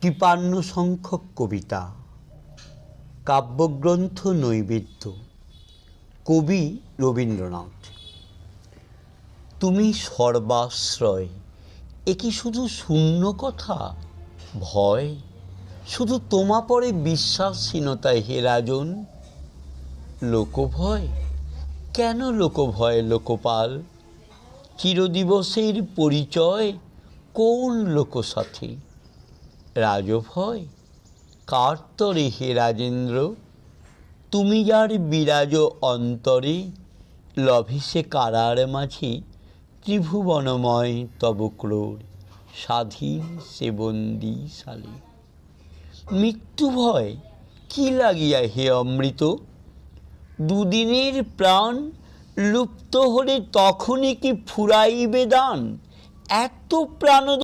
53 সংখ্যক কবিতা, কাব্যগ্রন্থ নৈবেদ্য। কবি রবীন্দ্রনাথ। তুমি সর্বাশ্রয়, এ কি শুধু শূন্য কথা? ভয় শুধু তোমা পরে বিশ্বাসহীনতায় হে রাজন। লোকভয় কেন? লোকভয় লোকপাল, চিরদিবসের পরিচয় কোন লোকসাথে? রাজভয় কার তরে হে রাজেন্দ্র? তুমি যার বিরাজ অন্তরে, লভে সে কারার মাঝে ত্রিভুবনময় তব ক্রোড়, স্বাধীন সে বন্দীশালে। মৃত্যু ভয় কি লাগিয়া হে অমৃত? দুদিনের প্রাণ লুপ্ত হলে তখনই কি ফুরাইবে দান? এত প্রাণ